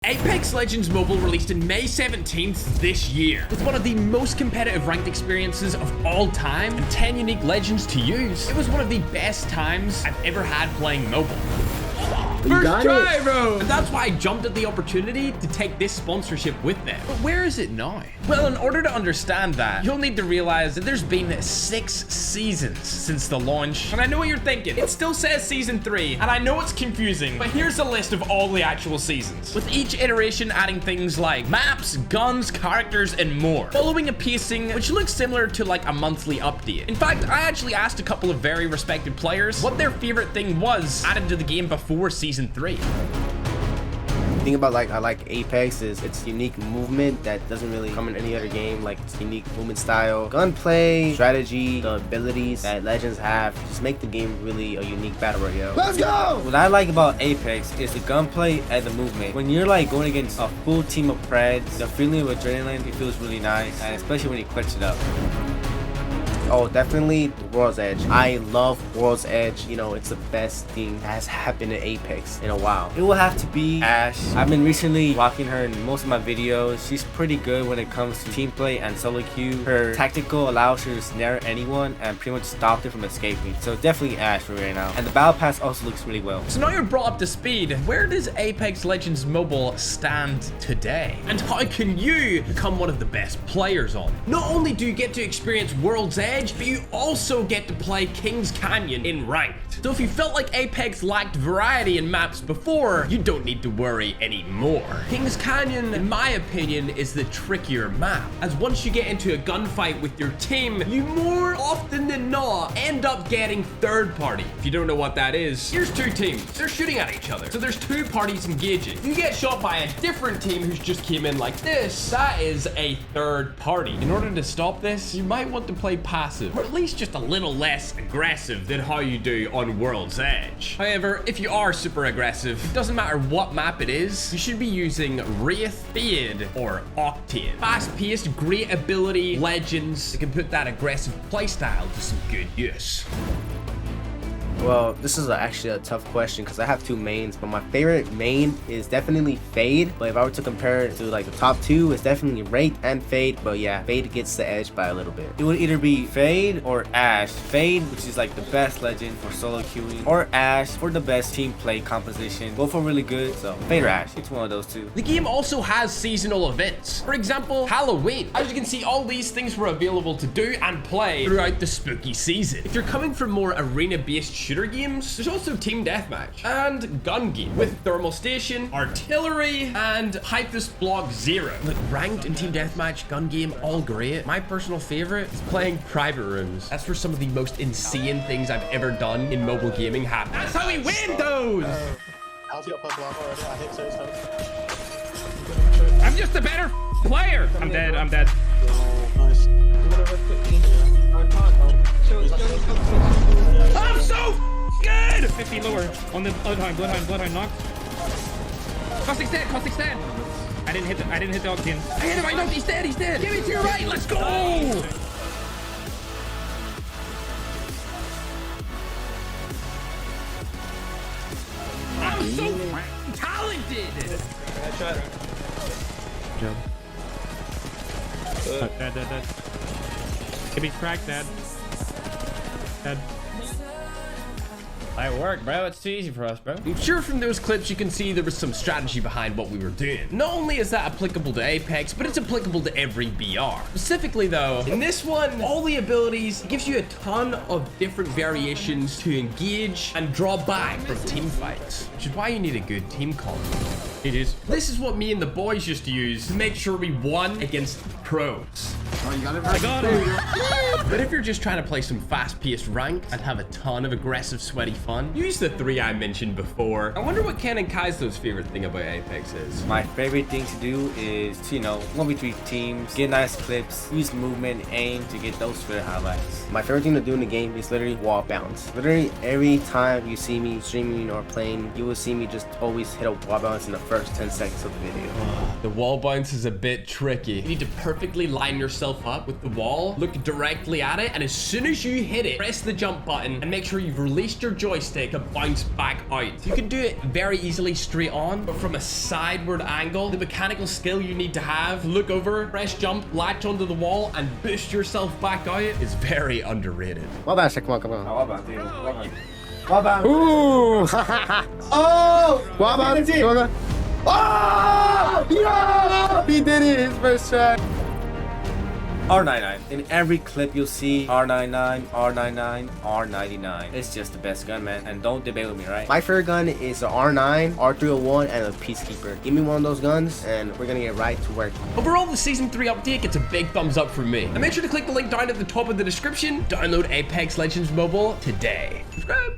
Apex Legends Mobile released in May 17th this year, with one of the most competitive ranked experiences of all time and 10 unique legends to use. It was one of the best times I've ever had playing mobile. First try, bro! And that's why I jumped at the opportunity to take this sponsorship with them. But where is it now? Well, in order to understand that, you'll need to realize that there's been 6 seasons since the launch. And I know what you're thinking. It still says season 3, and I know it's confusing, but here's a list of all the actual seasons, with each iteration adding things like maps, guns, characters, and more, following a pacing which looks similar to like a monthly update. In fact, I actually asked a couple of very respected players what their favorite thing was added to the game before season 3. The thing about I like Apex is its unique movement that doesn't really come in any other game. Like its unique movement style, gunplay, strategy, the abilities that Legends have just make the game really a unique battle royale. Let's go! What I like about Apex is the gunplay and the movement. When you're like going against a full team of Preds, the feeling of adrenaline, it feels really nice, and especially when you clutch it up. Oh, definitely the World's Edge. I love World's Edge. You know, it's the best thing that has happened in Apex in a while. It will have to be Ash. I've been recently watching her in most of my videos. She's pretty good when it comes to team play and solo queue. Her tactical allows her to snare anyone and pretty much stop them from escaping. So definitely Ash for right now. And the battle pass also looks really well. So now you're brought up to speed. Where does Apex Legends Mobile stand today? And how can you become one of the best players on it? Not only do you get to experience World's Edge, but you also get to play Kings Canyon in ranked. So if you felt like Apex lacked variety in maps before, you don't need to worry anymore. Kings Canyon, in my opinion, is the trickier map, as once you get into a gunfight with your team, you more often than not end up getting third party. If you don't know what that is, here's 2 teams. They're shooting at each other. So there's 2 parties engaging. You get shot by a different team who's just came in like this. That is a third party. In order to stop this, you might want to play passive, or at least just a little less aggressive than how you do on World's Edge. However, if you are super aggressive, it doesn't matter what map it is, you should be using Wraith, Fade, or Octane. Fast-paced, great ability legends that can put that aggressive playstyle to some good use. Well, this is actually a tough question because I have 2 mains, but my favorite main is definitely Fade. But if I were to compare it to like the top 2, it's definitely Wraith and Fade. But yeah, Fade gets the edge by a little bit. It would either be Fade or Ash. Fade, which is like the best legend for solo queuing, or Ash for the best team play composition. Both are really good, so Fade or Ash, it's one of those 2. The game also has seasonal events. For example, Halloween. As you can see, all these things were available to do and play throughout the spooky season. If you're coming from more arena-based shooter games, there's also team deathmatch and gun game with thermal station, artillery, and hypus block 0. Look, ranked and team deathmatch, gun game, all great. My personal favorite is playing private rooms. That's where some of the most insane things I've ever done in mobile gaming happen. That's how we win those! How's your purple armor already? I hit so. I'm just a better player! I'm dead, I'm dead. Oh, nice. I'm so good! 50 lower on the bloodhound knocked. Caustic's dead, Caustic's dead. I didn't hit the Octane. I hit him, I knocked, he's dead, he's dead. Give me to your right, let's go! I'm so talented! Jump. Dead. Could be cracked, Dead. That worked, bro. It's too easy for us, bro. I'm sure from those clips you can see there was some strategy behind what we were doing. Not only is that applicable to Apex, but it's applicable to every BR. Specifically though, in this one, all the abilities gives you a ton of different variations to engage and draw back from team fights, which is why you need a good team comp. It is. This is what me and the boys used to use to make sure we won against the pros. Oh, you got it. I got it. But if you're just trying to play some fast-paced rank and have a ton of aggressive, sweaty fun, use the 3 I mentioned before. I wonder what Ken and Kaizo's favorite thing about Apex is. My favorite thing to do is to, 1v3 teams, get nice clips, use movement, aim to get those fair highlights. My favorite thing to do in the game is literally wall bounce. Literally every time you see me streaming or playing, you will see me just always hit a wall bounce in the first 10 seconds of the video. The wall bounce is a bit tricky. You need to perfectly line yourself yourself up with the wall, look directly at it, and as soon as you hit it, press the jump button and make sure you've released your joystick to bounce back out. You can do it very easily straight on, but from a sideward angle, the mechanical skill you need to have, look over, press jump, latch onto the wall, and boost yourself back out is very underrated. Well, that's come on, come on. Wabang, dude. Wabang. Ooh! Oh! Wabang! Wabang! Oh! Yeah! He did it, his first try. R99. In every clip you'll see R99, R99, R99. It's just the best gun, man. And don't debate with me, right? My favorite gun is the R9, R301, and a Peacekeeper. Give me one of those guns, and we're gonna get right to work. Overall, the Season 3 update gets a big thumbs up from me. And make sure to click the link down at the top of the description. Download Apex Legends Mobile today. Subscribe!